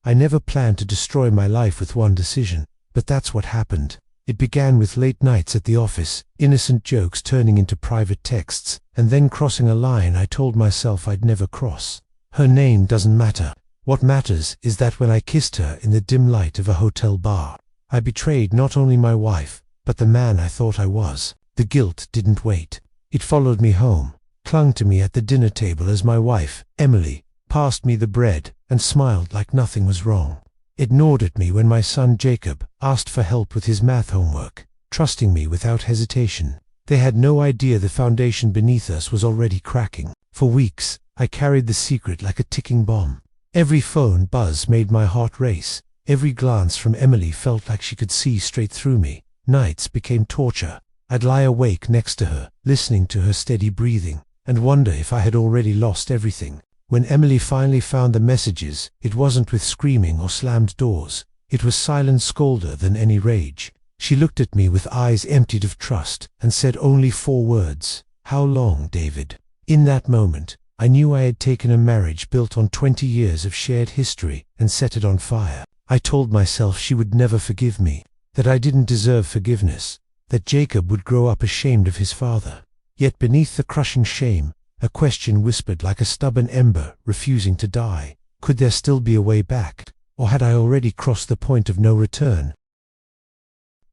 I never planned to destroy my life with one decision, but that's what happened. It began with late nights at the office, innocent jokes turning into private texts, and then crossing a line I told myself I'd never cross. Her name doesn't matter. What matters is that when I kissed her in the dim light of a hotel bar, I betrayed not only my wife, but the man I thought I was. The guilt didn't wait. It followed me home, clung to me at the dinner table as my wife, Emily, passed me the bread and smiled like nothing was wrong. It gnawed at me when my son Jacob asked for help with his math homework, trusting me without hesitation. They had no idea the foundation beneath us was already cracking. For weeks, I carried the secret like a ticking bomb. Every phone buzz made my heart race. Every glance from Emily felt like she could see straight through me. Nights became torture. I'd lie awake next to her, listening to her steady breathing, and wonder if I had already lost everything. When Emily finally found the messages, it wasn't with screaming or slammed doors. It was silence colder than any rage. She looked at me with eyes emptied of trust and said only 4 words. "How long, David?" In that moment, I knew I had taken a marriage built on 20 years of shared history and set it on fire. I told myself she would never forgive me, that I didn't deserve forgiveness, that Jacob would grow up ashamed of his father. Yet beneath the crushing shame, a question whispered like a stubborn ember refusing to die. Could there still be a way back, or had I already crossed the point of no return?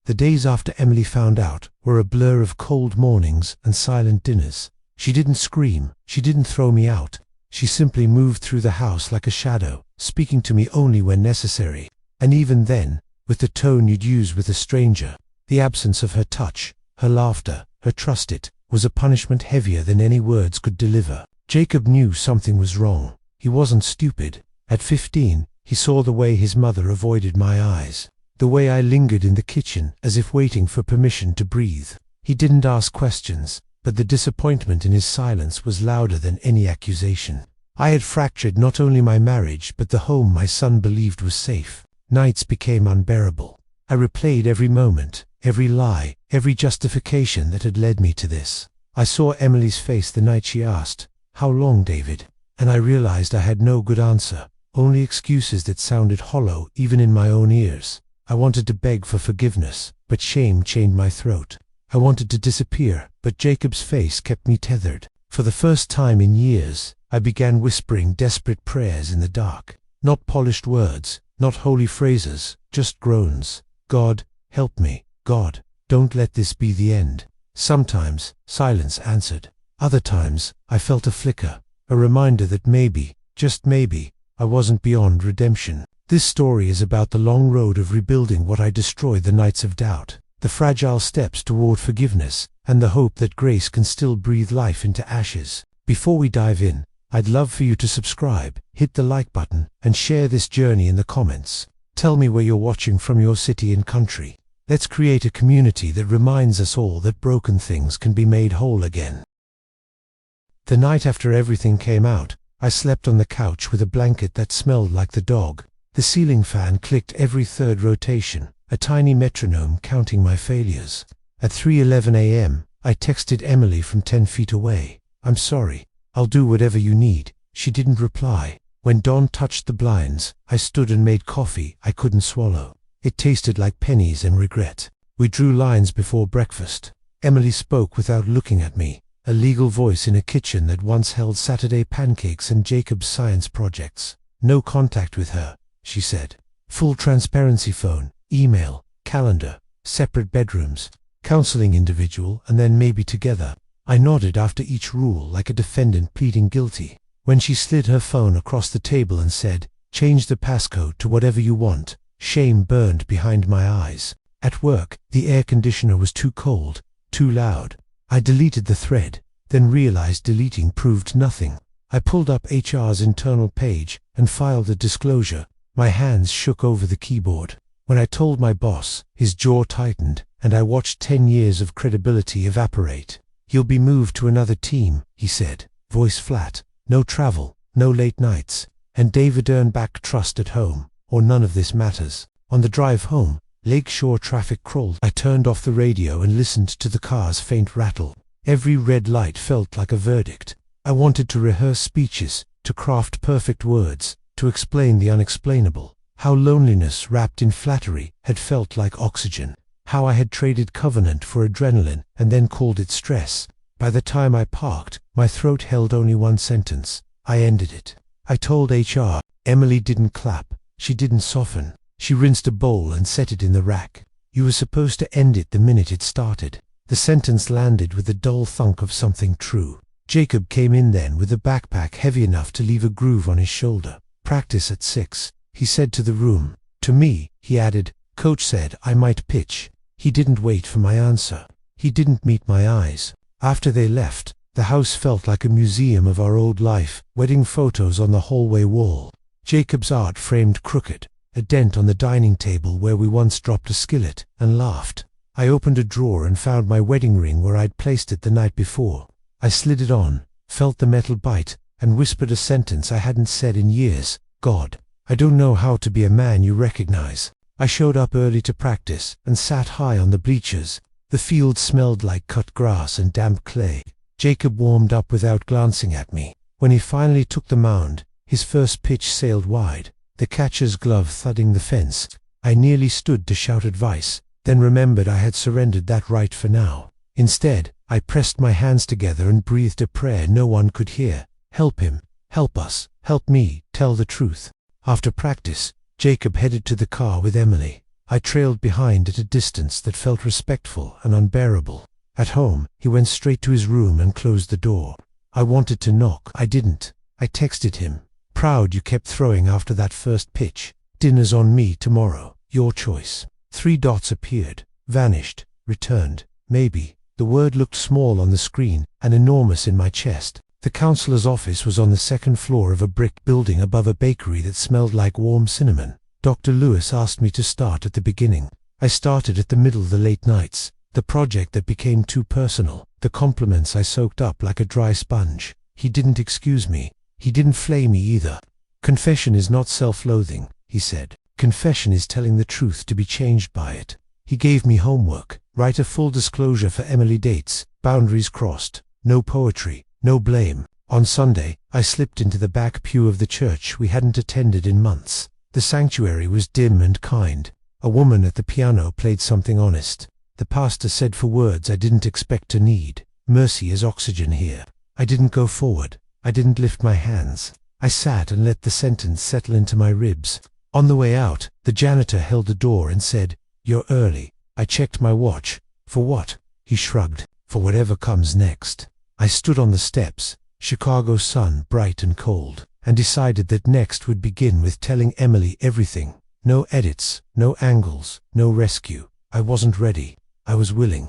The days after Emily found out were a blur of cold mornings and silent dinners. She didn't scream, she didn't throw me out. She simply moved through the house like a shadow, speaking to me only when necessary. And even then, with the tone you'd use with a stranger. The absence of her touch, her laughter, her trust, it was a punishment heavier than any words could deliver. Jacob knew something was wrong. He wasn't stupid. At 15, he saw the way his mother avoided my eyes, the way I lingered in the kitchen as if waiting for permission to breathe. He didn't ask questions, but the disappointment in his silence was louder than any accusation. I had fractured not only my marriage but the home my son believed was safe. Nights became unbearable. I replayed every moment, every lie, every justification that had led me to this. I saw Emily's face the night she asked, "How long, David?" And I realized I had no good answer, only excuses that sounded hollow even in my own ears. I wanted to beg for forgiveness, but shame chained my throat. I wanted to disappear, but Jacob's face kept me tethered. For the first time in years, I began whispering desperate prayers in the dark. Not polished words, not holy phrases, just groans. God, help me. God, don't let this be the end. Sometimes, silence answered. Other times, I felt a flicker, a reminder that maybe, just maybe, I wasn't beyond redemption. This story is about the long road of rebuilding what I destroyed, the nights of doubt, the fragile steps toward forgiveness, and the hope that grace can still breathe life into ashes. Before we dive in, I'd love for you to subscribe, hit the like button, and share this journey in the comments. Tell me where you're watching from, your city and country. Let's create a community that reminds us all that broken things can be made whole again. The night after everything came out, I slept on the couch with a blanket that smelled like the dog. The ceiling fan clicked every third rotation, a tiny metronome counting my failures. At 3:11 a.m., I texted Emily from 10 feet away. "I'm sorry. I'll do whatever you need." She didn't reply. When dawn touched the blinds, I stood and made coffee I couldn't swallow. It tasted like pennies and regret. We drew lines before breakfast. Emily spoke without looking at me, a legal voice in a kitchen that once held Saturday pancakes and Jacob's science projects. "No contact with her," she said. "Full transparency phone, email, calendar, separate bedrooms, counseling individual and then maybe together." I nodded after each rule like a defendant pleading guilty. When she slid her phone across the table and said, "Change the passcode to whatever you want," shame burned behind my eyes. At work, the air conditioner was too cold, too loud. I deleted the thread, then realized deleting proved nothing. I pulled up HR's internal page and filed a disclosure. My hands shook over the keyboard. When I told my boss, his jaw tightened, and I watched 10 years of credibility evaporate. "You'll be moved to another team," he said, voice flat. "No travel, no late nights, and David earn back trust at home, or none of this matters." On the drive home, Lakeshore traffic crawled. I turned off the radio and listened to the car's faint rattle. Every red light felt like a verdict. I wanted to rehearse speeches, to craft perfect words, to explain the unexplainable. How loneliness wrapped in flattery had felt like oxygen. How I had traded covenant for adrenaline and then called it stress. By the time I parked, my throat held only one sentence. I ended it. I told HR. Emily didn't clap. She didn't soften. She rinsed a bowl and set it in the rack. You were supposed to end it the minute it started. The sentence landed with a dull thunk of something true. Jacob came in then with a backpack heavy enough to leave a groove on his shoulder. Practice at 6, he said to the room. To me, he added, coach said I might pitch. He didn't wait for my answer. He didn't meet my eyes. After they left, the house felt like a museum of our old life, wedding photos on the hallway wall. Jacob's art framed crooked, a dent on the dining table where we once dropped a skillet, and laughed. I opened a drawer and found my wedding ring where I'd placed it the night before. I slid it on, felt the metal bite, and whispered a sentence I hadn't said in years. God, I don't know how to be a man you recognize. I showed up early to practice and sat high on the bleachers. The field smelled like cut grass and damp clay. Jacob warmed up without glancing at me. When he finally took the mound, his first pitch sailed wide, the catcher's glove thudding the fence. I nearly stood to shout advice, then remembered I had surrendered that right for now. Instead, I pressed my hands together and breathed a prayer no one could hear. Help him, help us, help me, tell the truth. After practice, Jacob headed to the car with Emily. I trailed behind at a distance that felt respectful and unbearable. At home, he went straight to his room and closed the door. I wanted to knock. I didn't. I texted him. Proud you kept throwing after that first pitch. Dinner's on me tomorrow. Your choice. 3 dots appeared, vanished, returned. Maybe. The word looked small on the screen and enormous in my chest. The counselor's office was on the 2nd floor of a brick building above a bakery that smelled like warm cinnamon. Dr. Lewis asked me to start at the beginning. I started at the middle of the late nights, the project that became too personal, the compliments I soaked up like a dry sponge. He didn't excuse me. He didn't flay me either. Confession is not self-loathing, he said. Confession is telling the truth to be changed by it. He gave me homework. Write a full disclosure for Emily dates, boundaries crossed, no poetry, no blame. On Sunday, I slipped into the back pew of the church we hadn't attended in months. The sanctuary was dim and kind. A woman at the piano played something honest. The pastor said 4 words I didn't expect to need. Mercy is oxygen here. I didn't go forward. I didn't lift my hands. I sat and let the sentence settle into my ribs. On the way out, the janitor held the door and said, "You're early." I checked my watch. For what? He shrugged. For whatever comes next. I stood on the steps, Chicago sun bright and cold, and decided that next would begin with telling Emily everything. No edits, no angles, no rescue. I wasn't ready. I was willing.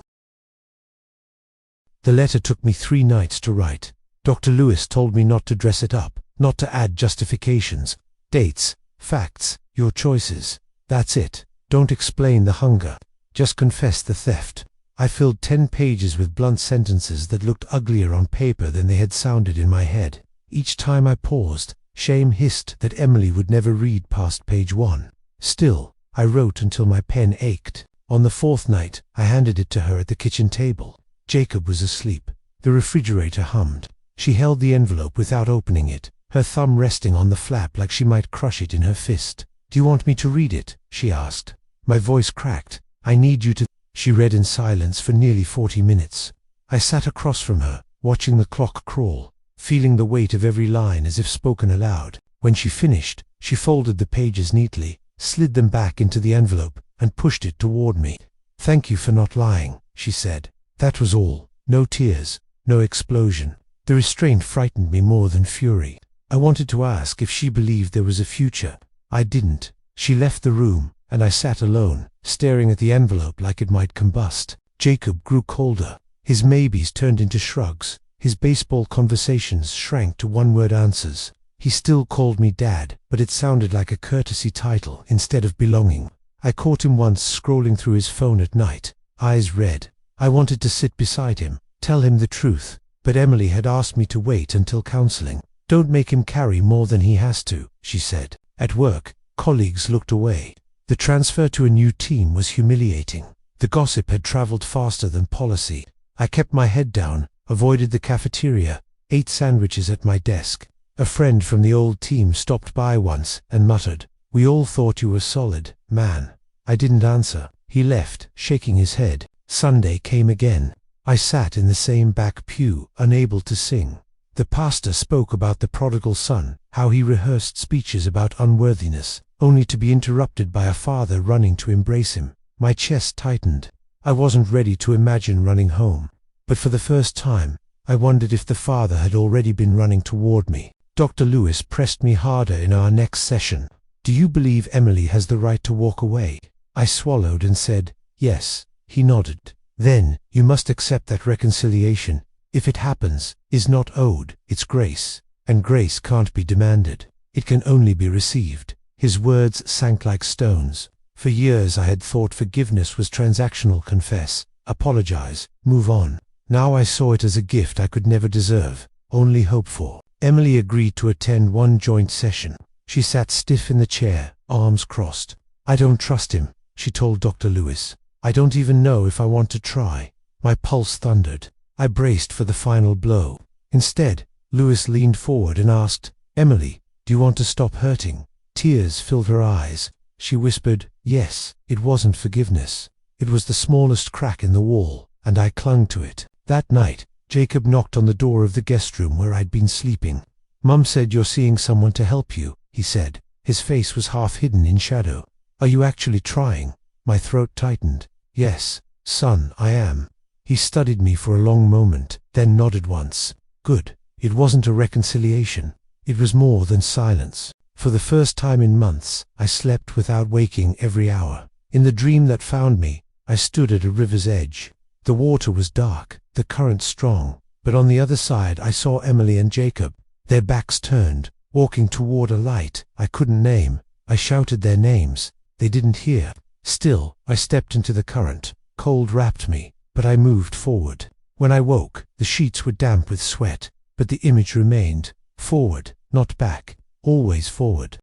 The letter took me 3 nights to write. Dr. Lewis told me not to dress it up, not to add justifications. Dates, facts, your choices. That's it. Don't explain the hunger. Just confess the theft. I filled 10 pages with blunt sentences that looked uglier on paper than they had sounded in my head. Each time I paused, shame hissed that Emily would never read past page 1. Still, I wrote until my pen ached. On the 4th night, I handed it to her at the kitchen table. Jacob was asleep. The refrigerator hummed. She held the envelope without opening it, her thumb resting on the flap like she might crush it in her fist. "Do you want me to read it?" she asked. My voice cracked. "I need you to..." She read in silence for nearly 40 minutes. I sat across from her, watching the clock crawl, feeling the weight of every line as if spoken aloud. When she finished, she folded the pages neatly, slid them back into the envelope, and pushed it toward me. "Thank you for not lying," she said. That was all. No tears, no explosion. The restraint frightened me more than fury. I wanted to ask if she believed there was a future. I didn't. She left the room, and I sat alone, staring at the envelope like it might combust. Jacob grew colder. His maybes turned into shrugs. His baseball conversations shrank to one-word answers. He still called me Dad, but it sounded like a courtesy title instead of belonging. I caught him once scrolling through his phone at night, eyes red. I wanted to sit beside him, tell him the truth, but Emily had asked me to wait until counseling. "Don't make him carry more than he has to," she said. At work, colleagues looked away. The transfer to a new team was humiliating. The gossip had traveled faster than policy. I kept my head down, avoided the cafeteria, ate sandwiches at my desk. A friend from the old team stopped by once and muttered, We all thought you were solid, man." I didn't answer. He left, shaking his head. Sunday came again. I sat in the same back pew, unable to sing. The pastor spoke about the prodigal son, how he rehearsed speeches about unworthiness, only to be interrupted by a father running to embrace him. My chest tightened. I wasn't ready to imagine running home. But for the first time, I wondered if the father had already been running toward me. Dr. Lewis pressed me harder in our next session. "Do you believe Emily has the right to walk away?" I swallowed and said, "Yes." He nodded. "Then, you must accept that reconciliation, if it happens, is not owed, it's grace. And grace can't be demanded. It can only be received." His words sank like stones. For years I had thought forgiveness was transactional: confess, apologize, move on. Now I saw it as a gift I could never deserve, only hope for. Emily agreed to attend one joint session. She sat stiff in the chair, arms crossed. "I don't trust him," she told Dr. Lewis. "I don't even know if I want to try." My pulse thundered. I braced for the final blow. Instead, Lewis leaned forward and asked, "Emily, do you want to stop hurting?" Tears filled her eyes. She whispered, "Yes." It wasn't forgiveness. It was the smallest crack in the wall, and I clung to it. That night, Jacob knocked on the door of the guest room where I'd been sleeping. "Mum said you're seeing someone to help you," he said. His face was half hidden in shadow. "Are you actually trying?" My throat tightened. "Yes, son, I am." He studied me for a long moment, then nodded once. Good. It wasn't a reconciliation. It was more than silence. For the first time in months, I slept without waking every hour. In the dream that found me, I stood at a river's edge. The water was dark, the current strong, but on the other side I saw Emily and Jacob, their backs turned, walking toward a light I couldn't name. I shouted their names. They didn't hear. Still, I stepped into the current. Cold wrapped me, but I moved forward. When I woke, the sheets were damp with sweat, but the image remained. Forward, not back, always forward.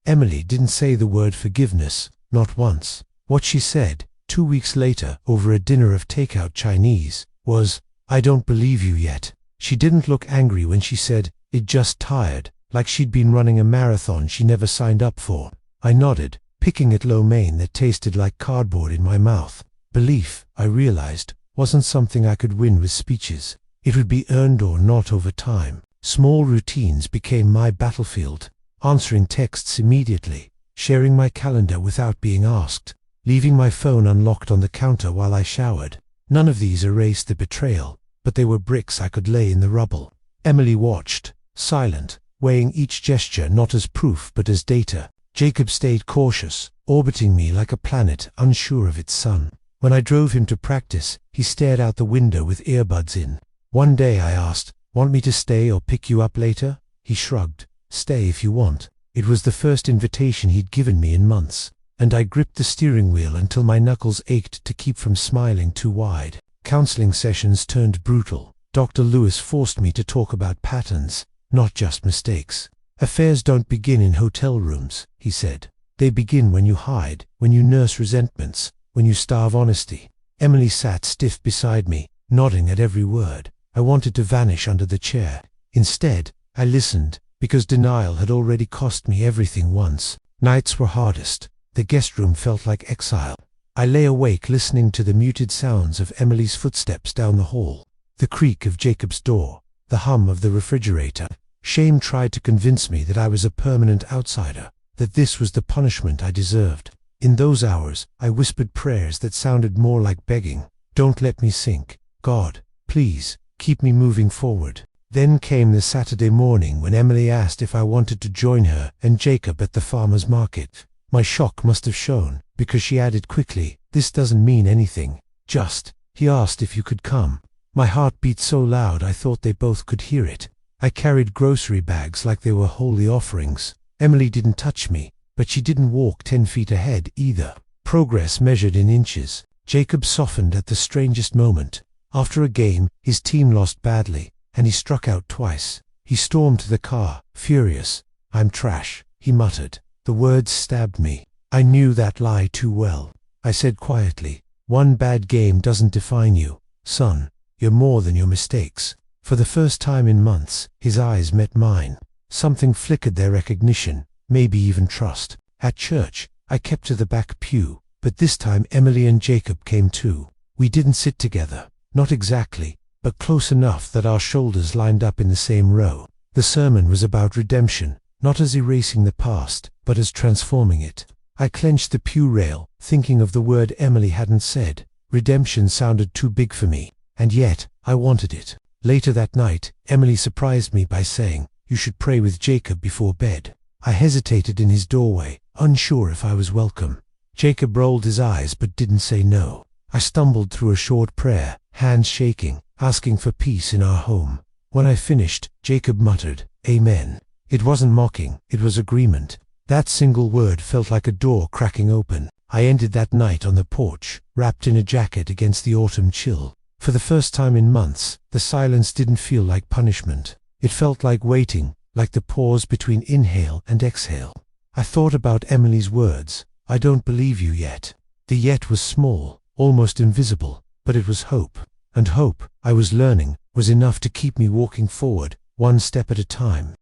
Emily didn't say the word forgiveness, not once. What she said, 2 weeks later, over a dinner of takeout Chinese, was, "I don't believe you yet." She didn't look angry when she said, "It just tired," like she'd been running a marathon she never signed up for. I nodded, picking at lo mein that tasted like cardboard in my mouth. Belief, I realized, wasn't something I could win with speeches. It would be earned or not over time. Small routines became my battlefield. Answering texts immediately, sharing my calendar without being asked, leaving my phone unlocked on the counter while I showered. None of these erased the betrayal, but they were bricks I could lay in the rubble. Emily watched, silent, weighing each gesture not as proof but as data. Jacob stayed cautious, orbiting me like a planet unsure of its sun. When I drove him to practice, he stared out the window with earbuds in. One day I asked, "Want me to stay or pick you up later?" He shrugged. "Stay if you want." It was the first invitation he'd given me in months, and I gripped the steering wheel until my knuckles ached to keep from smiling too wide. Counseling sessions turned brutal. Dr. Lewis forced me to talk about patterns, not just mistakes. "Affairs don't begin in hotel rooms," he said. "They begin when you hide, when you nurse resentments, when you starve honesty." Emily sat stiff beside me, nodding at every word. I wanted to vanish under the chair. Instead, I listened, because denial had already cost me everything once. Nights were hardest. The guest room felt like exile. I lay awake listening to the muted sounds of Emily's footsteps down the hall, the creak of Jacob's door, the hum of the refrigerator. Shame tried to convince me that I was a permanent outsider, that this was the punishment I deserved. In those hours, I whispered prayers that sounded more like begging. "Don't let me sink. God, please, keep me moving forward." Then came the Saturday morning when Emily asked if I wanted to join her and Jacob at the farmer's market. My shock must have shown, because she added quickly, "This doesn't mean anything. Just, he asked if you could come." My heart beat so loud I thought they both could hear it. I carried grocery bags like they were holy offerings. Emily didn't touch me, but she didn't walk 10 feet ahead either. Progress measured in inches. Jacob softened at the strangest moment. After a game, his team lost badly, and he struck out twice. He stormed to the car, furious. "I'm trash," he muttered. The words stabbed me. I knew that lie too well. I said quietly, "One bad game doesn't define you, son. You're more than your mistakes." For the first time in months, his eyes met mine. Something flickered their recognition. maybe even trust. At church, I kept to the back pew, but this time Emily and Jacob came too. We didn't sit together, not exactly, but close enough that our shoulders lined up in the same row. The sermon was about redemption, not as erasing the past, but as transforming it. I clenched the pew rail, thinking of the word Emily hadn't said. Redemption sounded too big for me, and yet, I wanted it. Later that night, Emily surprised me by saying, "You should pray with Jacob before bed." I hesitated in his doorway, unsure if I was welcome. Jacob rolled his eyes but didn't say no. I stumbled through a short prayer, hands shaking, asking for peace in our home. When I finished, Jacob muttered, "Amen." It wasn't mocking, it was agreement. That single word felt like a door cracking open. I ended that night on the porch, wrapped in a jacket against the autumn chill. For the first time in months, the silence didn't feel like punishment. It felt like waiting, like the pause between inhale and exhale. I thought about Emily's words, "I don't believe you yet." The yet was small, almost invisible, but it was hope. And hope, I was learning, was enough to keep me walking forward, one step at a time.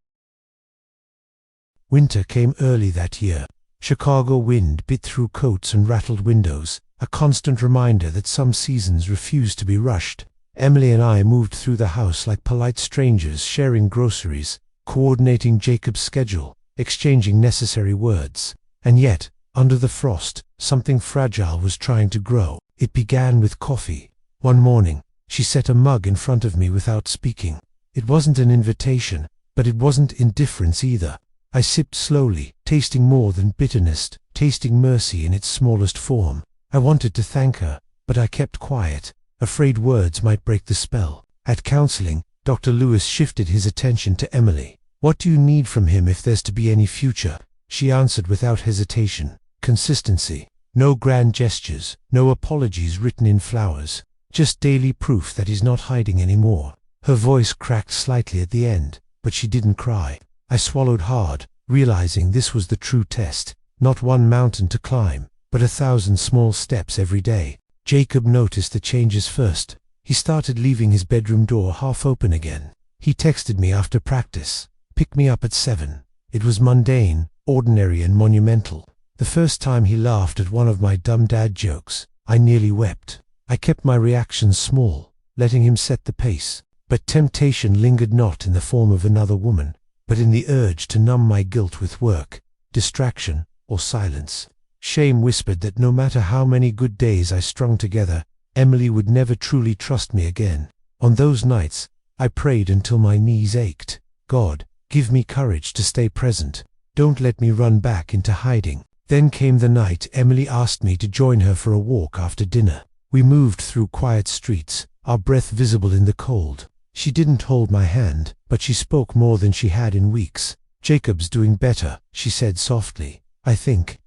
Winter came early that year. Chicago wind bit through coats and rattled windows, a constant reminder that some seasons refuse to be rushed. Emily and I moved through the house like polite strangers, sharing groceries, coordinating Jacob's schedule, exchanging necessary words. And yet, under the frost, something fragile was trying to grow. It began with coffee. One morning, she set a mug in front of me without speaking. It wasn't an invitation, but it wasn't indifference either. I sipped slowly, tasting more than bitterness, tasting mercy in its smallest form. I wanted to thank her, but I kept quiet, afraid words might break the spell. At counseling, Dr. Lewis shifted his attention to Emily. "What do you need from him if there's to be any future?" She answered without hesitation. "Consistency. No grand gestures, no apologies written in flowers. Just daily proof that he's not hiding anymore." Her voice cracked slightly at the end, but she didn't cry. I swallowed hard, realizing this was the true test. Not one mountain to climb, but 1,000 small steps every day. Jacob noticed the changes first. He started leaving his bedroom door half open again. He texted me after practice. "Pick me up at 7. It was mundane, ordinary and monumental. The first time he laughed at one of my dumb dad jokes, I nearly wept. I kept my reactions small, letting him set the pace. But temptation lingered not in the form of another woman, but in the urge to numb my guilt with work, distraction, or silence. Shame whispered that no matter how many good days I strung together, Emily would never truly trust me again. On those nights, I prayed until my knees ached. "God, give me courage to stay present. Don't let me run back into hiding." Then came the night Emily asked me to join her for a walk after dinner. We moved through quiet streets, our breath visible in the cold. She didn't hold my hand, but she spoke more than she had in weeks. "Jacob's doing better," she said softly. I think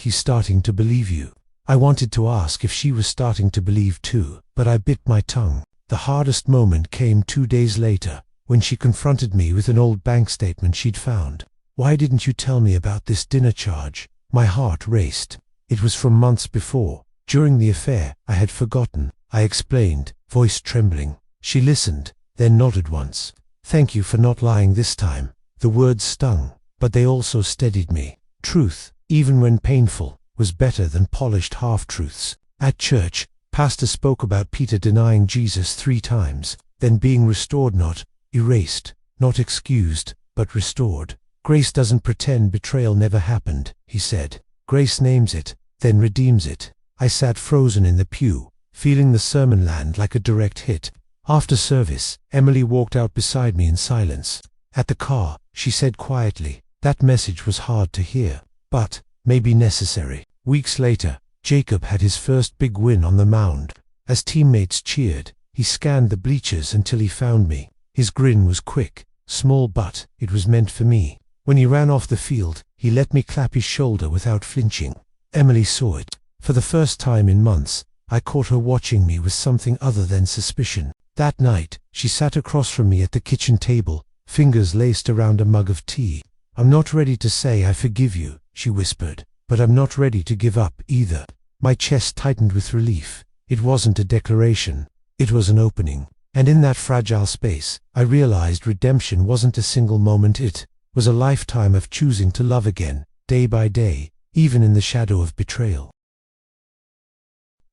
he's starting to believe you." I wanted to ask if she was starting to believe too, but I bit my tongue. The hardest moment came 2 days later, when she confronted me with an old bank statement she'd found. "Why didn't you tell me about this dinner charge?" My heart raced. It was from months before. During the affair, I had forgotten. I explained, voice trembling. She listened, then nodded once. "Thank you for not lying this time." The words stung, but they also steadied me. Truth, even when painful, was better than polished half-truths. At church, pastor spoke about Peter denying Jesus 3 times, then being restored, not erased, not excused, but restored. "Grace doesn't pretend betrayal never happened," he said. "Grace names it, then redeems it." I sat frozen in the pew, feeling the sermon land like a direct hit. After service, Emily walked out beside me in silence. At the car, she said quietly, "That message was hard to hear, but maybe necessary." Weeks later, Jacob had his first big win on the mound. As teammates cheered, he scanned the bleachers until he found me. His grin was quick, small, but it was meant for me. When he ran off the field, he let me clap his shoulder without flinching. Emily saw it. For the first time in months, I caught her watching me with something other than suspicion. That night, she sat across from me at the kitchen table, fingers laced around a mug of tea. "I'm not ready to say I forgive you," she whispered, "but I'm not ready to give up either." My chest tightened with relief. It wasn't a declaration. It was an opening. And in that fragile space, I realized redemption wasn't a single moment, it was a lifetime of choosing to love again, day by day, even in the shadow of betrayal.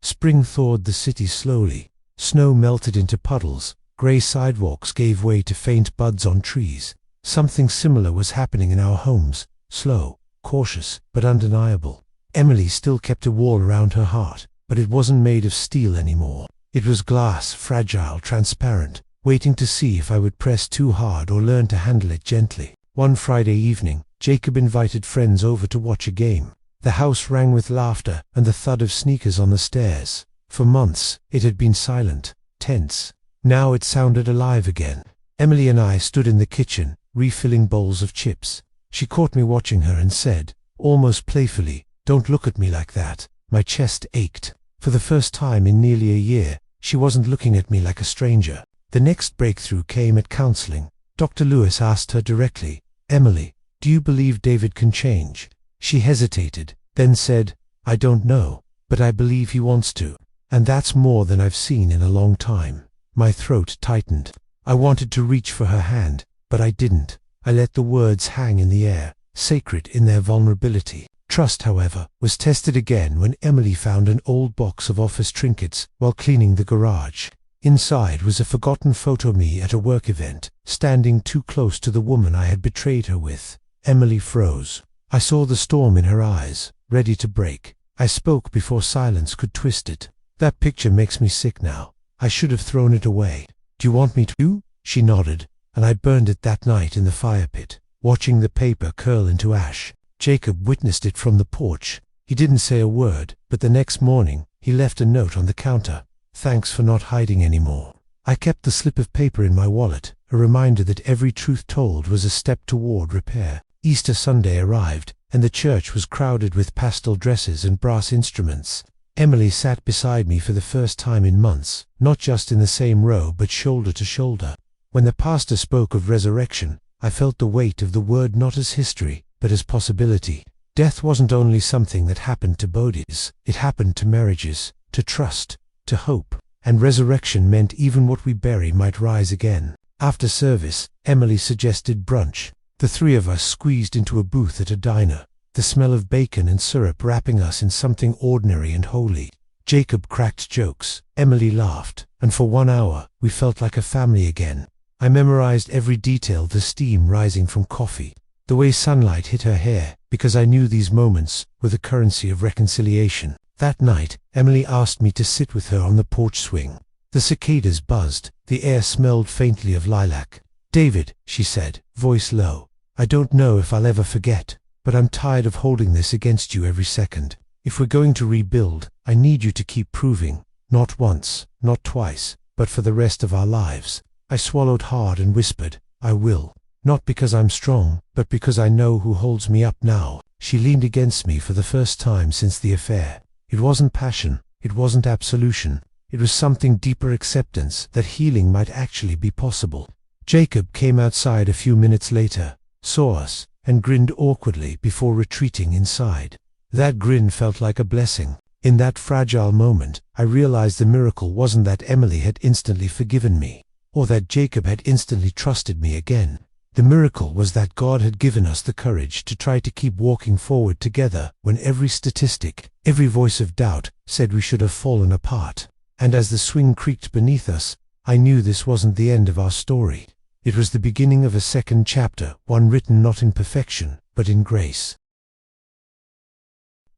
Spring thawed the city slowly. Snow melted into puddles, grey sidewalks gave way to faint buds on trees. Something similar was happening in our homes, slow, cautious, but undeniable. Emily still kept a wall around her heart, but it wasn't made of steel anymore. It was glass, fragile, transparent, waiting to see if I would press too hard or learn to handle it gently. One Friday evening, Jacob invited friends over to watch a game. The house rang with laughter and the thud of sneakers on the stairs. For months, it had been silent, tense. Now it sounded alive again. Emily and I stood in the kitchen, refilling bowls of chips. She caught me watching her and said, almost playfully, "Don't look at me like that." My chest ached. For the first time in nearly a year, she wasn't looking at me like a stranger. The next breakthrough came at counseling. Dr. Lewis asked her directly, "Emily, do you believe David can change?" She hesitated, then said, "I don't know, but I believe he wants to. And that's more than I've seen in a long time." My throat tightened. I wanted to reach for her hand, but I didn't. I let the words hang in the air, sacred in their vulnerability. Trust, however, was tested again when Emily found an old box of office trinkets while cleaning the garage. Inside was a forgotten photo of me at a work event, standing too close to the woman I had betrayed her with. Emily froze. I saw the storm in her eyes, ready to break. I spoke before silence could twist it. "That picture makes me sick now. I should have thrown it away. Do you want me to?" She nodded, and I burned it that night in the fire pit, watching the paper curl into ash. Jacob witnessed it from the porch. He didn't say a word, but the next morning, he left a note on the counter. "Thanks for not hiding anymore." I kept the slip of paper in my wallet, a reminder that every truth told was a step toward repair. Easter Sunday arrived, and the church was crowded with pastel dresses and brass instruments. Emily sat beside me for the first time in months, not just in the same row but shoulder to shoulder. When the pastor spoke of resurrection, I felt the weight of the word not as history, but as possibility. Death wasn't only something that happened to bodies, it happened to marriages, to trust, to hope, and resurrection meant even what we bury might rise again. After service, Emily suggested brunch. The three of us squeezed into a booth at a diner, the smell of bacon and syrup wrapping us in something ordinary and holy. Jacob cracked jokes, Emily laughed, and for 1 hour, we felt like a family again. I memorized every detail, the steam rising from coffee, the way sunlight hit her hair, because I knew these moments were the currency of reconciliation. That night, Emily asked me to sit with her on the porch swing. The cicadas buzzed, the air smelled faintly of lilac. "David," she said, voice low, "I don't know if I'll ever forget, but I'm tired of holding this against you every second. If we're going to rebuild, I need you to keep proving, not once, not twice, but for the rest of our lives." I swallowed hard and whispered, "I will. Not because I'm strong, but because I know who holds me up now." She leaned against me for the first time since the affair. It wasn't passion, it wasn't absolution, it was something deeper, acceptance that healing might actually be possible. Jacob came outside a few minutes later, saw us, and grinned awkwardly before retreating inside. That grin felt like a blessing. In that fragile moment, I realized the miracle wasn't that Emily had instantly forgiven me, or that Jacob had instantly trusted me again. The miracle was that God had given us the courage to try to keep walking forward together when every statistic, every voice of doubt said we should have fallen apart. And as the swing creaked beneath us, I knew this wasn't the end of our story. It was the beginning of a second chapter, one written not in perfection, but in grace.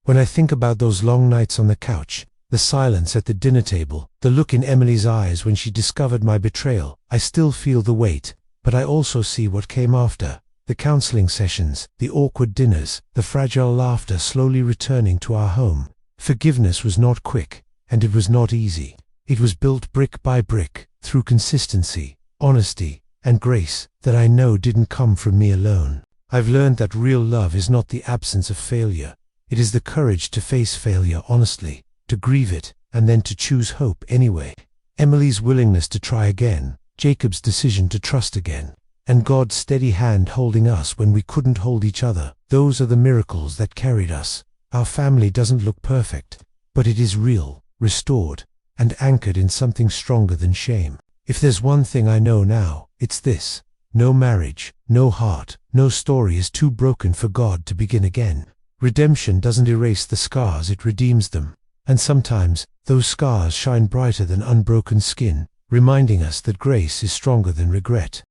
When I think about those long nights on the couch, the silence at the dinner table, the look in Emily's eyes when she discovered my betrayal, I still feel the weight. But I also see what came after, the counseling sessions, the awkward dinners, the fragile laughter slowly returning to our home. Forgiveness was not quick, and it was not easy. It was built brick by brick, through consistency, honesty, and grace that I know didn't come from me alone. I've learned that real love is not the absence of failure. It is the courage to face failure honestly, to grieve it, and then to choose hope anyway. Emily's willingness to try again, Jacob's decision to trust again, and God's steady hand holding us when we couldn't hold each other. Those are the miracles that carried us. Our family doesn't look perfect, but it is real, restored, and anchored in something stronger than shame. If there's one thing I know now, it's this: No marriage, no heart, no story is too broken for God to begin again. Redemption doesn't erase the scars, it redeems them. And sometimes, those scars shine brighter than unbroken skin, reminding us that grace is stronger than regret.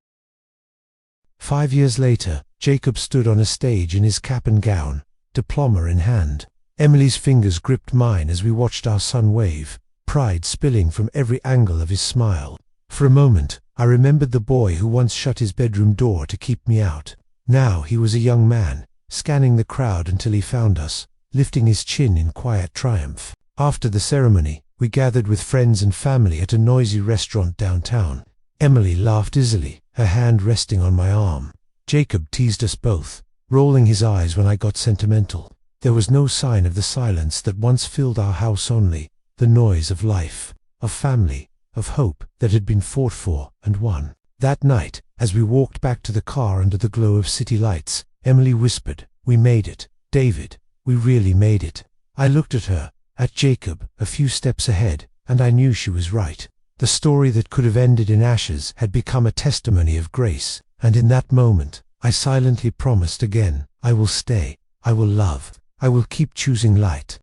5 years later, Jacob stood on a stage in his cap and gown, diploma in hand. Emily's fingers gripped mine as we watched our son wave, pride spilling from every angle of his smile. For a moment, I remembered the boy who once shut his bedroom door to keep me out. Now he was a young man, scanning the crowd until he found us, lifting his chin in quiet triumph. After the ceremony, we gathered with friends and family at a noisy restaurant downtown. Emily laughed easily, her hand resting on my arm. Jacob teased us both, rolling his eyes when I got sentimental. There was no sign of the silence that once filled our house, only the noise of life, of family, of hope that had been fought for and won. That night, as we walked back to the car under the glow of city lights, Emily whispered, "We made it, David, we really made it." I looked at her, at Jacob, a few steps ahead, and I knew she was right. The story that could have ended in ashes had become a testimony of grace, and in that moment, I silently promised again, I will stay, I will love, I will keep choosing light.